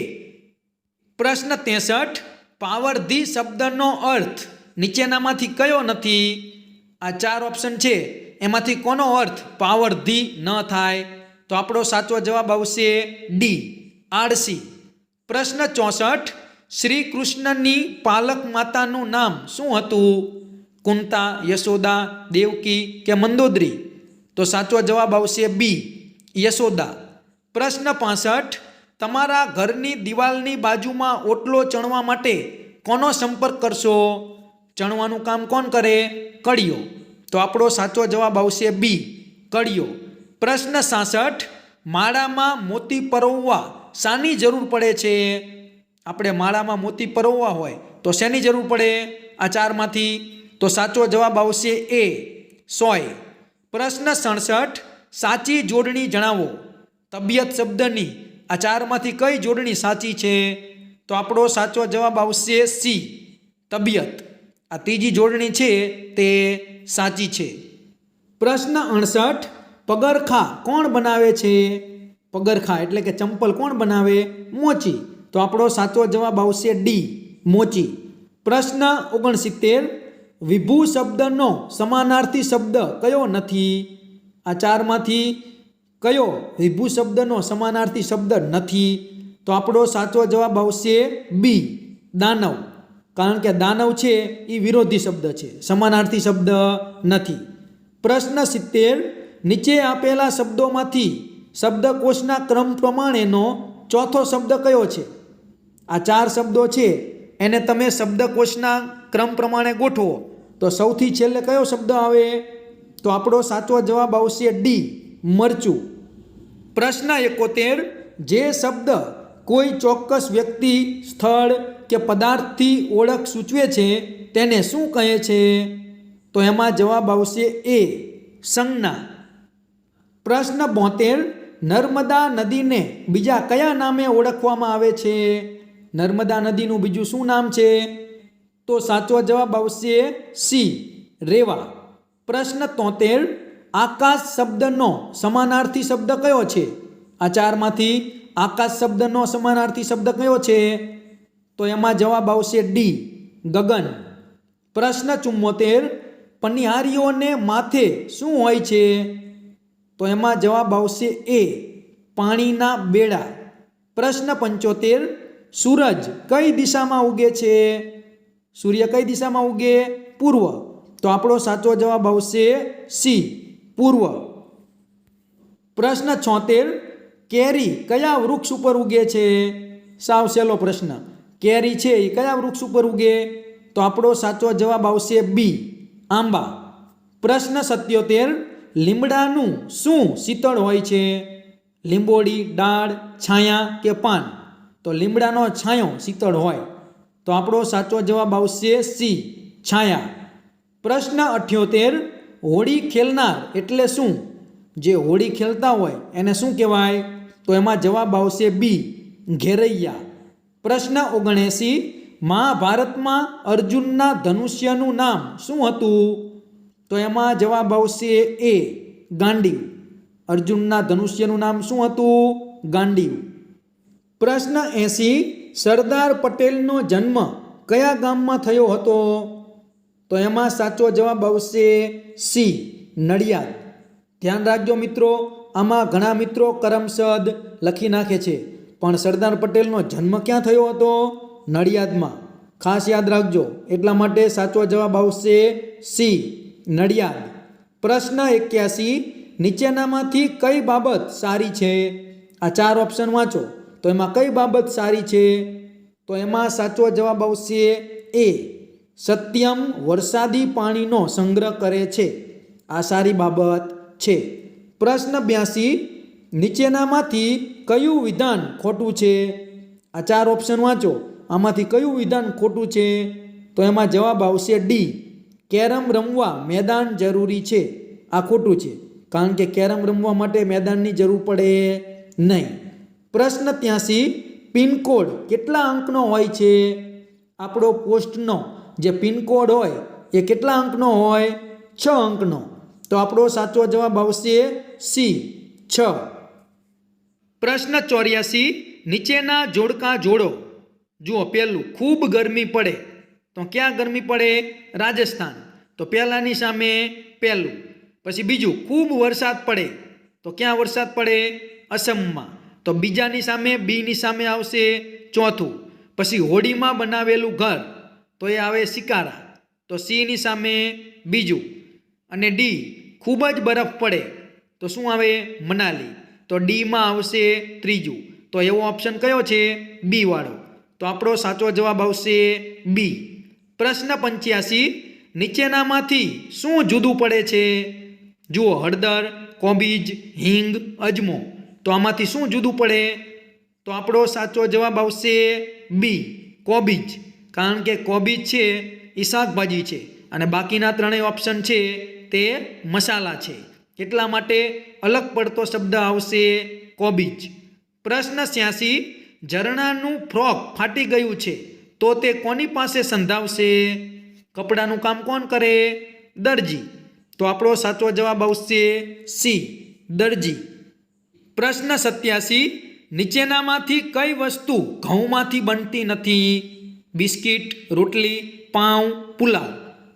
પ્રશ્ન 63, પાવરધી શબ્દનો અર્થ નીચેનામાંથી કયો નથી? આ 4 ઓપ્શન છે, એમાંથી કોનો અર્થ પાવરધી ન થાય? તો આપણો સાચો જવાબ આવશે ડી, આળસી. પ્રશ્ન 64, શ્રી કૃષ્ણની પાલક માતાનું નામ શું હતું? કુંતા, યશોદા, દેવકી કે મંદોદરી? તો સાચો જવાબ આવશે બી, યશોદા. પ્રશ્ન 65, તમારા ઘરની દિવાલની બાજુમાં ઓટલો ચણવા માટે કોનો સંપર્ક કરશો? ચણવાનું કામ કોણ કરે? કળિયો. તો આપણો સાચો જવાબ આવશે બી, કળિયો. પ્રશ્ન 66, માળામાં મોતી પરોવવા શાની જરૂર પડે છે? આપણે માળામાં મોતી પરોવવા હોય તો શેની જરૂર પડે? આ 4માંથી? તો સાચો જવાબ આવશે એ, સોય. પ્રશ્ન 67, સાચી જોડણી જણાવો. તબિયત શબ્દની આ 4માંથી કઈ જોડણી સાચી છે? તો આપણો સાચો જવાબ આવશે સી, તબિયત. આ ત્રીજી જોડણી છે તે સાચી છે. પ્રશ્ન 68, પગરખા કોણ બનાવે છે? પગરખા એટલે કે ચંપલ કોણ બનાવે? મોચી. તો આપણો સાચો જવાબ આવશે ડી, મોચી. પ્રશ્ન 69, વિભુ શબ્દનો સમાનાર્થી શબ્દ કયો નથી? આ 4માંથી કયો વિભુ શબ્દનો સમાનાર્થી શબ્દ નથી? તો આપણો સાચો જવાબ આવશે બી, દાનવ. કારણ કે દાનવ છે એ વિરોધી શબ્દ છે, સમાનાર્થી શબ્દ નથી. પ્રશ્ન 70, નીચે આપેલા શબ્દોમાંથી શબ્દકોશના ક્રમ પ્રમાણેનો ચોથો શબ્દ કયો છે? આ 4 શબ્દો છે એને તમે શબ્દકોશના ક્રમ પ્રમાણે ગોઠવો તો સૌથી છેલ્લે કયો શબ્દ આવે? તો આપણો સાચો જવાબ આવશે ડી, મરચું. પ્રશ્ન 71, જે શબ્દ કોઈ ચોક્કસ વ્યક્તિ, સ્થળ કે પદાર્થથી ઓળખ સૂચવે છે તેને શું કહે છે? તો એમાં જવાબ આવશે એ, સંજ્ઞા. પ્રશ્ન 72, નર્મદા નદીને બીજા કયા નામે ઓળખવામાં આવે છે? નર્મદા નદીનું બીજું શું નામ છે? તો સાચો જવાબ આવશે સી, રેવા. પ્રશ્ન 73, આકાશ શબ્દનો સમાનાર્થી શબ્દ કયો છે? આ 4માંથી આકાશ શબ્દનો સમાનાર્થી શબ્દ કયો છે? તો એમાં જવાબ આવશે ડી, ગગન. પ્રશ્ન 74, પનિહારીઓને માથે શું હોય છે? તો એમાં જવાબ આવશે એ, પાણીના બેડા. પ્રશ્ન 75, સૂરજ કઈ દિશામાં ઉગે છે? સૂર્ય કઈ દિશામાં ઉગે? પૂર્વ. તો આપણો સાચો જવાબ આવશે સી, પૂર્વ. પ્રશ્ન 76, કેરી કયા વૃક્ષ ઉપર ઉગે છે? સાવ સહેલો પ્રશ્ન. કેરી છે એ કયા વૃક્ષ ઉપર ઉગે? તો આપણો સાચો જવાબ આવશે બી, આંબા. પ્રશ્ન 77, લીમડાનું શું શીતળ હોય છે? લીંબોડી, ડાળ, છાયા કે પાન? તો લીમડાનો છાંયો શીતળ હોય. તો આપણો સાચો જવાબ આવશે સી, છાયા. પ્રશ્ન 78, હોળી ખેલનાર એટલે શું? જે હોળી ખેલતા હોય એને શું કહેવાય? તો એમાં જવાબ આવશે બી, ઘેરૈયા. પ્રશ્ન 79, મહાભારતમાં અર્જુનના ધનુષ્યનું નામ શું હતું? તો એમાં જવાબ આવશે એ, ગાંડીવ. અર્જુનના ધનુષ્યનું નામ શું હતું? ગાંડીવ. પ્રશ્ન 80, સરદાર પટેલનો જન્મ કયા ગામમાં થયો હતો? તો એમાં સાચો જવાબ આવશે સી, નડિયાદ. ધ્યાન રાખજો મિત્રો, આમાં ઘણા મિત્રો કરમસદ લખી નાખે છે, પણ સરદાર પટેલનો જન્મ ક્યાં થયો હતો? નડિયાદમાં. ખાસ યાદ રાખજો, એટલા માટે સાચો જવાબ આવશે સી, નડિયાદ. પ્રશ્ન 81, નીચેનામાંથી કઈ બાબત સારી છે? આ 4 ઓપ્શન વાંચો તો એમાં કઈ બાબત સારી છે? તો એમાં સાચો જવાબ આવશે એ, સત્યમ વરસાદી પાણીનો સંગ્રહ કરે છે. આ સારી બાબત છે. પ્રશ્ન 82, નીચેનામાંથી કયું વિધાન ખોટું છે? આ 4 ઓપ્શન વાંચો, આમાંથી કયું વિધાન ખોટું છે? તો એમાં જવાબ આવશે ડી, કેરમ રમવા મેદાન જરૂરી છે. આ ખોટું છે, કારણ કે કેરમ રમવા માટે મેદાનની જરૂર પડે નહીં. પ્રશ્ન 83, પિનકોડ કેટલા અંકનો હોય છે? આપણો પોસ્ટનો જે પિનકોડ હોય એ કેટલા અંકનો હોય? 6 અંકનો. તો આપણો સાચો જવાબ આવશે સી, 6. પ્રશ્ન 84, નીચેના જોડકા જોડો. જુઓ, પહેલું, ખૂબ ગરમી પડે. તો ક્યાં ગરમી પડે? રાજસ્થાન. તો પહેલાની સામે પહેલું. પછી બીજું, ખૂબ વરસાદ પડે. તો ક્યાં વરસાદ પડે? અસમમાં. તો બીજાની સામે, બીની સામે આવશે ચોથું. પછી હોડીમાં બનાવેલું ઘર, તો એ આવે શિકારા. તો સીની સામે બીજું. અને ડી, ખૂબ જ બરફ પડે. તો શું આવે? મનાલી. તો ડીમાં આવશે ત્રીજું. તો એવો ઓપ્શન કયો છે? બી વાળો. તો આપણો સાચો જવાબ આવશે બી. પ્રશ્ન 85, નીચેનામાંથી શું જુદું પડે છે? જુઓ, હળદર, કોબીજ, હિંગ, અજમો. તો આમાંથી શું જુદું પડે? તો આપણો સાચો જવાબ આવશે બી, કોબીજ. કારણ કે કોબીજ છે એ શાકભાજી છે અને બાકીના ત્રણેય ઓપ્શન છે તે મસાલા છે. એટલા માટે અલગ પડતો શબ્દ આવશે કોબીજ. પ્રશ્ન 86, ઝરણાનું ફ્રોક ફાટી ગયું છે, તો તે કોની પાસે સંધાવશે? કપડાનું કામ કોણ કરે? દરજી. તો આપણો સાચો જવાબ આવશે સી, દરજી. પ્રશ્ન 87, નીચેનામાંથી કઈ વસ્તુ ઘઉંમાંથી બનતી નથી? બિસ્કિટ, રોટલી, પાઉં, પુલાવ.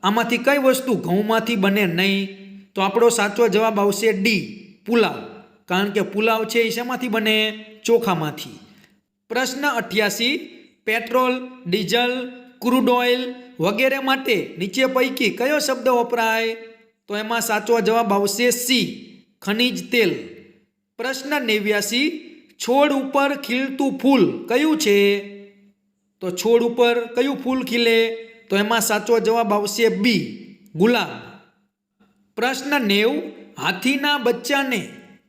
આમાંથી કઈ વસ્તુ ઘઉંમાંથી બને નહીં? તો આપણો સાચો જવાબ આવશે ડી, પુલાવ. કારણ કે પુલાવ છે એ શેમાંથી બને? ચોખામાંથી. પ્રશ્ન 88, પેટ્રોલ, ડીઝલ, ક્રૂડ ઓઇલ વગેરે માટે નીચે પૈકી કયો શબ્દ વપરાય? તો એમાં સાચો જવાબ આવશે સી, ખનિજ તેલ. પ્રશ્ન 89, છોડ ઉપર ખીલતું ફૂલ કયું છે? તો છોડ ઉપર કયું ફૂલ ખીલે? તો એમાં સાચો જવાબ આવશે બી, ગુલાબ. પ્રશ્ન 90, હાથીના બચ્ચાને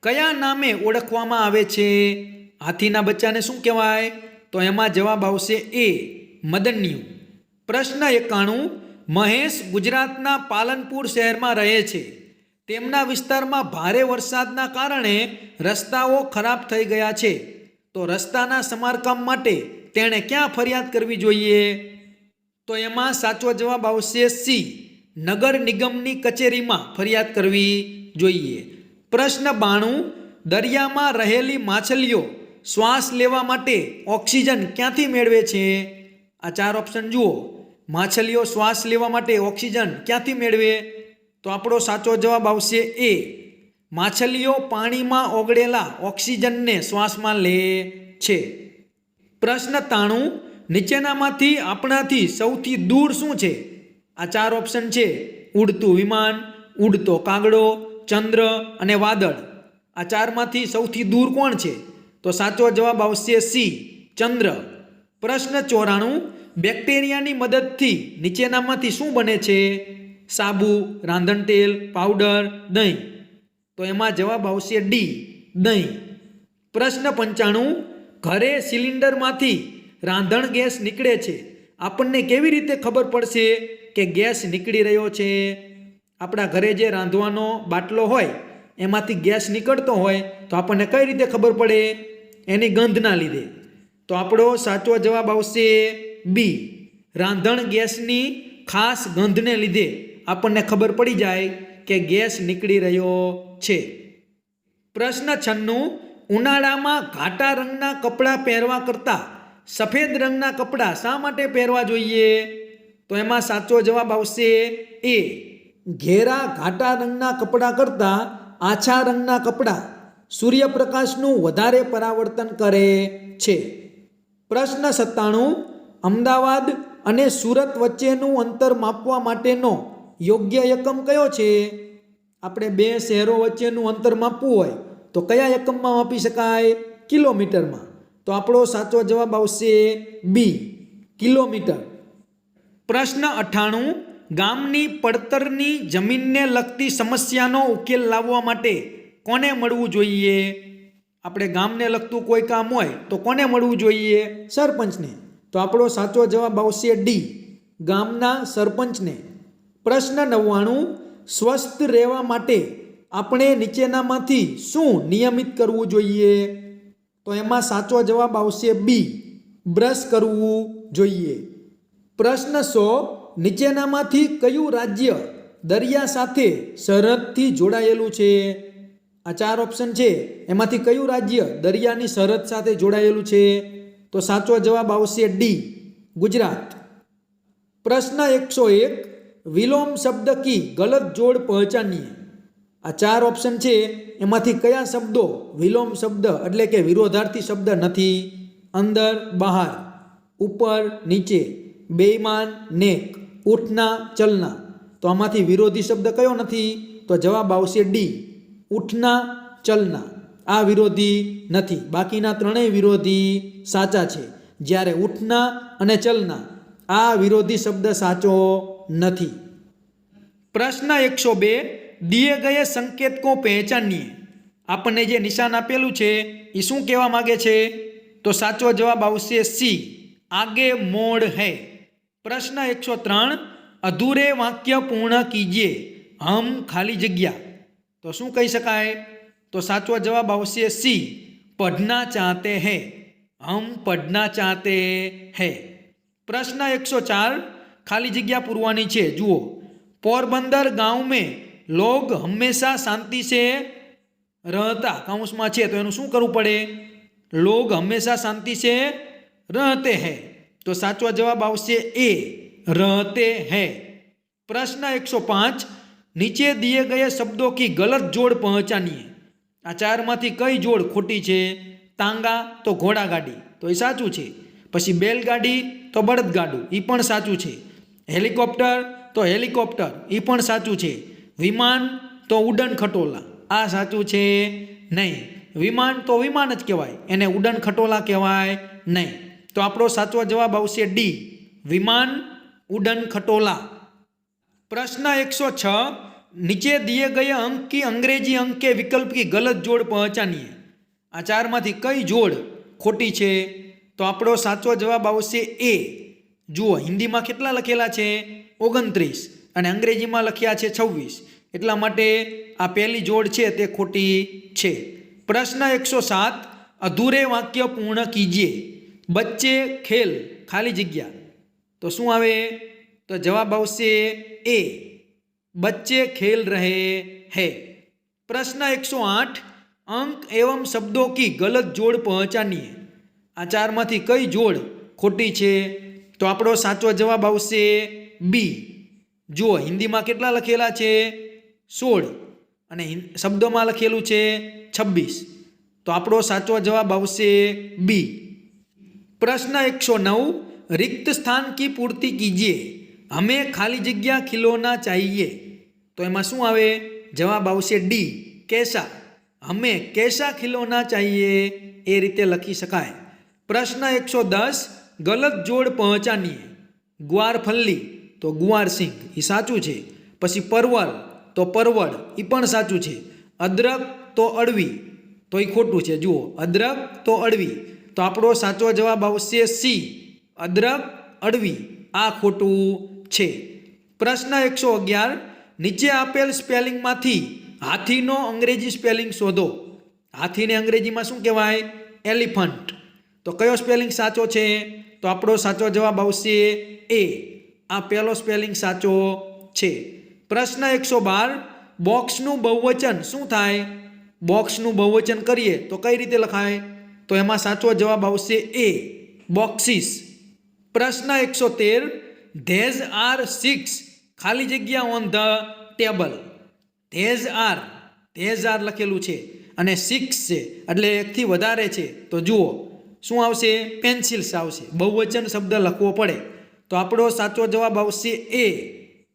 કયા નામે ઓળખવામાં આવે છે? હાથીના બચ્ચાને શું કહેવાય? તો એમાં જવાબ આવશે એ, મદન્યુ. પ્રશ્ન 91, મહેશ ગુજરાતના પાલનપુર શહેરમાં રહે છે. તેમના વિસ્તારમાં ભારે વરસાદના કારણે રસ્તાઓ ખરાબ થઈ ગયા છે. તો રસ્તાના સમારકામ માટે તેણે ક્યાં ફરિયાદ કરવી જોઈએ? તો એમાં સાચો જવાબ આવશે સી, નગર નિગમની કચેરીમાં ફરિયાદ કરવી જોઈએ. પ્રશ્ન 92, દરિયામાં રહેલી માછલીઓ શ્વાસ લેવા માટે ઓક્સિજન ક્યાંથી મેળવે છે? આ 4 ઓપ્શન જુઓ. માછલીઓ શ્વાસ લેવા માટે ઓક્સિજન ક્યાંથી મેળવે? તો આપણો સાચો જવાબ આવશે એ, માછલીઓ પાણીમાં ઓગળેલા ઓક્સિજનને શ્વાસમાં લે છે. પ્રશ્ન 93, નીચેનામાંથી આપણાથી સૌથી દૂર શું છે? આ 4 ઓપ્શન છે. ઉડતું વિમાન, ઉડતો કાગડો, ચંદ્ર અને વાદળ. આ 4માંથી સૌથી દૂર કોણ છે? તો સાચો જવાબ આવશે સી, ચંદ્ર. પ્રશ્ન 94, બેક્ટેરિયાની મદદથી નીચેનામાંથી શું બને છે? સાબુ, રાંધણ તેલ, પાવડર, દહીં. તો એમાં જવાબ આવશે ડી, દહીં. પ્રશ્ન 95, ઘરે સિલિન્ડરમાંથી રાંધણ ગેસ નીકળે છે. આપણને કેવી રીતે ખબર પડશે કે ગેસ નીકળી રહ્યો છે? આપણા ઘરે જે રાંધવાનો બાટલો હોય એમાંથી ગેસ નીકળતો હોય તો આપણને કઈ રીતે ખબર પડે? એની ગંધના લીધે. તો આપણો સાચો જવાબ આવશે બી, રાંધણ ગેસની ખાસ ગંધને લીધે આપણને ખબર પડી જાય કે ગેસ નીકળી રહ્યો છે. પ્રશ્ન 96, ઉનાળામાં ઘાટા રંગના કપડાં પહેરવા કરતાં સફેદ રંગના કપડાં શા માટે પહેરવા જોઈએ? તો એમાં સાચો જવાબ આવશે એ, ઘેરા ઘાટા રંગના કપડાં કરતાં આછા રંગના કપડાં સૂર્યપ્રકાશનું વધારે પરાવર્તન કરે છે. પ્રશ્ન 97, અમદાવાદ અને સુરત વચ્ચેનું અંતર માપવા માટેનો યોગ્ય એકમ કયો છે? આપણે 2 શહેરો વચ્ચેનું અંતર માપવું હોય તો કયા એકમમાં માપી શકાય? કિલોમીટરમાં. તો આપણો સાચો જવાબ આવશે બી, કિલોમીટર. પ્રશ્ન 98, ગામની પડતરની જમીનને લગતી સમસ્યાનો ઉકેલ લાવવા માટે કોને મળવું જોઈએ? આપણે ગામને લગતું કોઈ કામ હોય તો કોને મળવું જોઈએ? સરપંચને. તો આપણો સાચો જવાબ આવશે ડી, ગામના સરપંચને. પ્રશ્ન 99, સ્વસ્થ રહેવા માટે આપણે નીચેનામાંથી શું નિયમિત કરવું જોઈએ? તો એમાં સાચો જવાબ આવશે બી, બ્રશ કરવું જોઈએ. પ્રશ્ન 100, નીચેનામાંથી કયું રાજ્ય દરિયા સાથે સરહદથી જોડાયેલું છે? આ 4 ઓપ્શન છે, એમાંથી કયું રાજ્ય દરિયાની સરહદ સાથે જોડાયેલું છે? તો સાચો જવાબ આવશે ડી, ગુજરાત. પ્રશ્ન 101, વિલોમ શબ્દ કી ગલત જોડ પહચાનીએ. આ 4 ઓપ્શન છે, એમાંથી કયા શબ્દો વિલોમ શબ્દ એટલે કે વિરોધાર્થી શબ્દ નથી? અંદર, બહાર, ઉપર, નીચે, બેઈમાન, નેક, ઉઠના, ચલના. તો આમાંથી વિરોધી શબ્દ કયો નથી? તો જવાબ આવશે ડી, ઉઠના, ચલના. આ વિરોધી નથી, બાકીના ત્રણેય વિરોધી સાચા છે. જ્યારે ઉઠના અને ચલના આ વિરોધી શબ્દ સાચો નથી. પ્રશ્ન 102, દિए गए संकेत को पहचानिए. આપણને જે નિશાન આપેલું છે એ શું કહેવા માગે છે? તો સાચો જવાબ આવશે સી, આગે મોડ હૈ. પ્રશ્ન 103, અધૂરે વાક્ય પૂર્ણ કીજીએ, હમ ખાલી જગ્યા. તો શું કહી શકાય? તો સાચો જવાબ આવશે સી, પઢના ચાહતે હૈ, હમ પઢના ચાહતે હૈ. પ્રશ્ન 104, ખાલી જગ્યા પૂરવાની છે. જુઓ, પોરબંદર ગાંવ में लोग हमेशा शांति से रहता, काउंसમાં છે તો એનું શું કરવું પડે? लोग हमेशा शांति से रहते हैं. તો સાચો જવાબ આવશે એ, रहते हैं. प्रश्न 105, नीचे दिए गए शब्दों की गलत जोड़ पहचानिए. આ 4 માંથી કઈ જોડ ખોટી છે? તાંગા તો ઘોડાગાડી, તો એ સાચું છે. પછી બેલગાડી તો બળદગાડું, એ પણ સાચું છે. હેલિકોપ્ટર તો હેલિકોપ્ટર, એ પણ સાચું છે. વિમાન તો ઉડન ખટોલા, આ સાચું છે નહીં. વિમાન તો વિમાન જ કહેવાય, એને ઉડન ખટોલા કહેવાય નહીં. તો આપણો સાચો જવાબ આવશે ડી, વિમાન ઉડન ખટોલા. प्रश्न 106, नीचे दिए गए अंक की अंग्रेजी अंक के विकल्प की गलत जोड़ पहचानिए. આ 4 માંથી કઈ જોડ ખોટી છે? તો આપણો સાચો જવાબ આવશે એ. જુઓ, હિન્દીમાં કેટલા લખેલા છે? 29 અને અંગ્રેજીમાં લખ્યા છે 26. એટલા માટે આ પહેલી જોડ છે તે ખોટી છે. પ્રશ્ન 107, અધૂરે વાક્ય પૂર્ણ કીજીએ, બચ્ચે ખેલ ખાલી જગ્યા. તો શું આવે? તો જવાબ આવશે ए, बच्चे खेल रहे हैं. प्रश्न 108, अंक एवं शब्दों की गलत जोड़ पहचानिए. આ 4 માંથી કઈ જોડ ખોટી છે? તો આપણો સાચો જવાબ આવશે બી. જુઓ, હિન્દીમાં કેટલા લખેલા છે? 16 અને શબ્દોમાં લખેલું છે 26. તો આપણો સાચો જવાબ આવશે બી. પ્રશ્ન 109, रिक्त स्थान की पूर्ति कीजिए, हमें खाली जगह खिलौना चाहिए. तो એમાં શું આવે? જવાબ આવશે ડી, कैसा. हमें कैसा खिलौना चाहिए, એ રીતે લખી શકાય. પ્રશ્ન 110, ગલત જોડ પહચાનીએ. ગ્વારફલ્લી તો ગુવારસિંગ, એ સાચું છે. પછી પરવળ તો પરવળ, એ પણ સાચું છે. અદરક તો અળવી, તો એ ખોટું છે. જુઓ, અદરક તો અળવી. તો આપણો સાચો જવાબ આવશે સી, અદરક અળવી, આ ખોટું છે. પ્રશ્ન 111, નીચે આપેલ સ્પેલિંગમાંથી હાથીનો અંગ્રેજી સ્પેલિંગ શોધો. હાથીને અંગ્રેજીમાં શું કહેવાય? એલિફન્ટ. તો કયો સ્પેલિંગ સાચો છે? તો આપણો સાચો જવાબ આવશે એ, આ પહેલો સ્પેલિંગ સાચો છે. પ્રશ્ન 112, બોક્સનું બહુવચન શું થાય? બોક્સનું બહુવચન કરીએ તો કઈ રીતે લખાય? તો એમાં સાચો જવાબ આવશે એ, બોક્સિસ. પ્રશ્ન 113, ધેઝ આર 6 ખાલી જગ્યા on the table. These are લખેલું છે અને 6 છે એટલે એકથી વધારે છે. તો જુઓ શું આવશે? પેન્સિલ્સ આવશે. બહુવચન શબ્દ લખવો પડે તો આપણો સાચો જવાબ આવશે એ,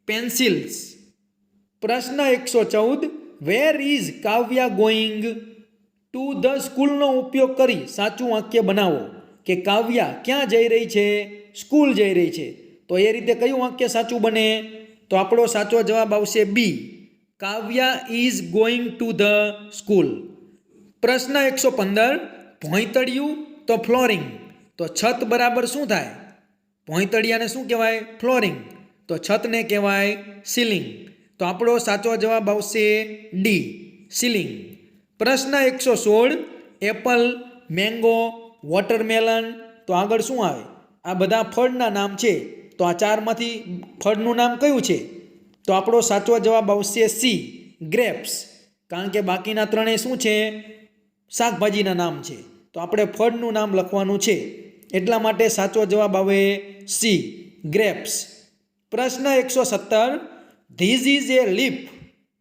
પેન્સિલ્સ. પ્રશ્ન 114, where is Kavya going to the સ્કૂલનો ઉપયોગ કરી સાચું વાક્ય બનાવો. કે કાવ્યા ક્યાં જઈ રહી છે? સ્કૂલ જઈ રહી છે. તો એ રીતે કયું વાક્ય સાચું બને? તો આપણો સાચો જવાબ આવશે B, Kavya is going to the school. પ્રશ્ન 115, ભોંયતળિયું તો ફ્લોરિંગ. તો છત બરાબર શું થાય? ભોંયતળિયાને શું કહેવાય? ફ્લોરિંગ. તો છતને કહેવાય સીલિંગ. તો આપણો સાચો જવાબ આવશે ડી સીલિંગ. પ્રશ્ન 116 એપલ, મેંગો, વોટરમેલન, તો આગળ શું આવે? આ બધા ફળના નામ છે, તો આ ચારમાંથી ફળનું નામ કયું છે? તો આપણો સાચો જવાબ આવશે સી ગ્રેપ્સ. કારણ કે બાકીના ત્રણેય શું છે? શાકભાજીના નામ છે. તો આપણે ફળનું નામ લખવાનું છે, એટલા માટે સાચો જવાબ આવે સી ગ્રેપ્સ. પ્રશ્ન 117 ધીઝ ઇઝ એ લીફ,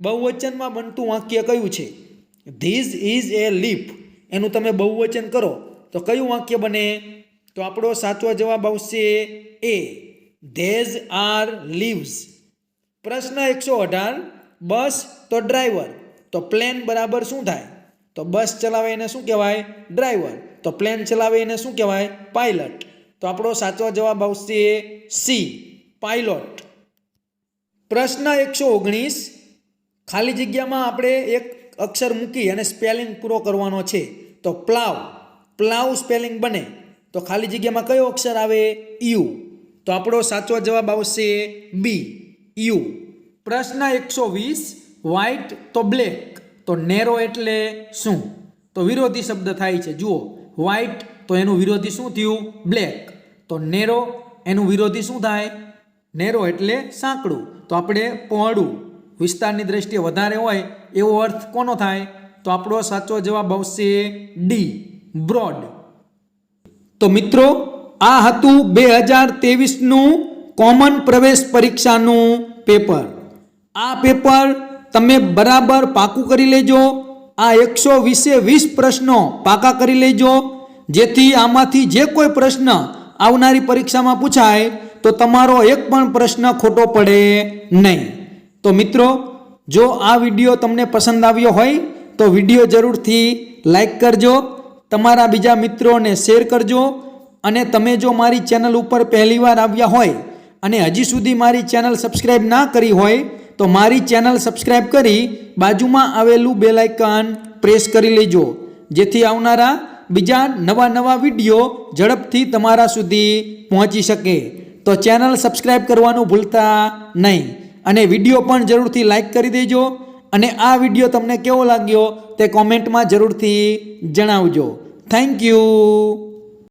બહુવચનમાં બનતું વાક્ય કયું છે? ધીઝ ઇઝ એ લીફ, એનું તમે બહુવચન કરો તો કયું વાક્ય બને? તો આપણો સાચો જવાબ આવશે એ ધેઝ આર લીવ્સ. પ્રશ્ન 118 બસ તો ડ્રાઈવર, તો પ્લેન બરાબર શું થાય? તો બસ ચલાવે એને શું કહેવાય? ડ્રાઈવર. તો પ્લેન ચલાવે એને શું કહેવાય? પાયલટ. તો આપણો સાચો જવાબ આવશે સી પાયલોટ. પ્રશ્ન 119 ખાલી જગ્યામાં આપણે એક અક્ષર મૂકી અને સ્પેલિંગ પૂરો કરવાનો છે. તો પ્લાવ, પ્લાવ સ્પેલિંગ બને તો ખાલી જગ્યામાં કયો અક્ષર આવે? યુ. તો આપણો સાચો જવાબ આવશે બી યુ. પ્રશ્ન 120 વ્હાઇટ તો બ્લેક, તો નેરો એટલે શું? તો વિરોધી શબ્દ થાય છે. જુઓ, વ્હાઇટ તો એનું વિરોધી શું થયું? બ્લેક. તો નેરો એનું વિરોધી શું થાય? નેરો એટલે સાંકડું. તો આપણે પહોળું, વિસ્તારની દ્રષ્ટિએ વધારે હોય એવો અર્થ કોનો થાય? તો આપણો સાચો જવાબ આવશે ડી બ્રોડ. તો મિત્રો, આ હતું 2023નું કોમન પ્રવેશ પરીક્ષાનું પેપર. આ પેપર તમે બરાબર પાકું કરી લેજો. આ 120 પ્રશ્નો પાકા કરી લેજો, જેથી આમાંથી જે કોઈ પ્રશ્ન આવનારી પરીક્ષામાં પૂછાય તો તમારો એક પણ પ્રશ્ન ખોટો પડે નહીં. તો મિત્રો, જો આ વિડીયો તમને પસંદ આવ્યો હોય તો વિડીયો જરૂરથી લાઈક કરજો, તમારા બીજા મિત્રોને શેર કરજો, અને તમે જો મારી ચેનલ ઉપર પહેલીવાર આવ્યા હોય અને હજી સુધી મારી ચેનલ સબસ્ક્રાઈબ ના કરી હોય તો મારી ચેનલ સબસ્ક્રાઈબ કરી બાજુમાં આવેલું બેલ આઇકન પ્રેસ કરી લેજો, જેથી આવનારા બીજા નવા વિડીયો ઝડપથી તમારા સુધી પહોંચી શકે. તો ચેનલ સબસ્ક્રાઈબ કરવાનું ભૂલતા નહીં, અને વિડીયો પણ જરૂરથી લાઈક કરી દેજો, અને આ વિડીયો તમને કેવો લાગ્યો તે કોમેન્ટમાં જરૂરથી જણાવજો. Thank you.